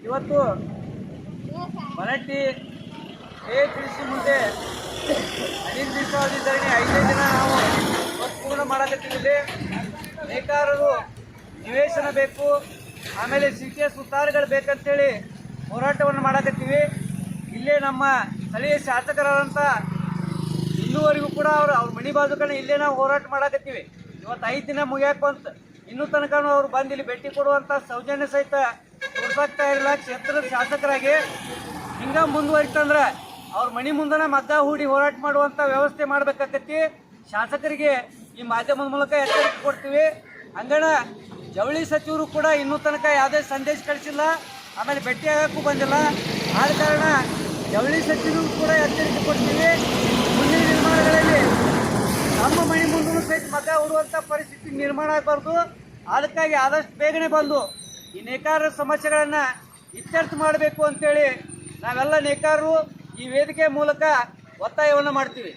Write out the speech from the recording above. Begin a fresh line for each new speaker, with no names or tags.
ಇವತ್ತು ಮರಾಠಿ ಕೃಷಿ ಮುಂದೆ ಅನಿರ್ದಿಷ್ಟಾವಧಿ ಧರಣಿ 5 ದಿನ ನಾವು ಪೂರ್ಣ ಮಾಡಕತ್ತೀವಿ. ನೇಕಾರರು ನಿವೇಶನ ಬೇಕು, ಆಮೇಲೆ ಸಿಟಿಯ ಸುತ್ತಾರಗಳು ಬೇಕಂತೇಳಿ ಹೋರಾಟವನ್ನು ಮಾಡಕತ್ತೀವಿ. ಇಲ್ಲೇ ನಮ್ಮ ಸ್ಥಳೀಯ ಶಾಸಕರಾದಂಥ ಇನ್ನೂವರೆಗೂ ಕೂಡ ಅವ್ರ ಮನೆ ಬಾಜುಕಡೆ ಇಲ್ಲೇ ನಾವು ಹೋರಾಟ ಮಾಡಕತ್ತೀವಿ. ಇವತ್ತು 5 ದಿನ ಮುಗಿಯಾಕಂತ ಇನ್ನೂ ತನಕ ಅವ್ರು ಬಂದು ಇಲ್ಲಿ ಭೇಟಿ ಕೊಡುವಂಥ ಸೌಜನ್ಯ ಸಹಿತ ತೋರ್ಸಾಗ್ತಾ ಇಲ್ಲ. ಕ್ಷೇತ್ರದ ಶಾಸಕರಾಗಿ ಹಿಂಗೆ ಮುಂದುವರಿತಂದ್ರೆ ಅವ್ರ ಮನೆ ಮುಂದನ ಮಗ್ಗ ಹೂಡಿ ಹೋರಾಟ ಮಾಡುವಂಥ ವ್ಯವಸ್ಥೆ ಮಾಡಬೇಕಾಗತ್ತಿ. ಶಾಸಕರಿಗೆ ಈ ಮಾಧ್ಯಮದ ಮೂಲಕ ಎಚ್ಚರಿಕೆ ಕೊಡ್ತೀವಿ. ಹಂಗಣ ಜವಳಿ ಸಚಿವರು ಕೂಡ ಇನ್ನೂ ತನಕ ಯಾವುದೇ ಸಂದೇಶ ಕಳಿಸಿಲ್ಲ, ಆಮೇಲೆ ಭೇಟಿ ಆಗೋಕ್ಕೂ ಬಂದಿಲ್ಲ. ಆದ ಕಾರಣ ಜವಳಿ ಸಚಿವರು ಕೂಡ ಎಚ್ಚರಿಕೆ ಕೊಡ್ತೀವಿ. ಮುಂದಿನ ನಿರ್ಮಾಣಗಳಲ್ಲಿ ನಮ್ಮ ಮನೆ ಮುಂದೂ ಸಹಿತ ಮಗ್ಗ ಹೂಡುವಂಥ ಪರಿಸ್ಥಿತಿ ನಿರ್ಮಾಣ ಆಗಬಾರ್ದು. ಅದಕ್ಕಾಗಿ ಆದಷ್ಟು ಬೇಗನೆ ಬಂದು ಈ ನೇಕಾರರ ಸಮಸ್ಯೆಗಳನ್ನು ಇತ್ಯರ್ಥ ಮಾಡಬೇಕು ಅಂತೇಳಿ ನಾವೆಲ್ಲ ನೇಕಾರರು ಈ ವೇದಿಕೆ ಮೂಲಕ ಒತ್ತಾಯವನ್ನು ಮಾಡ್ತೀವಿ.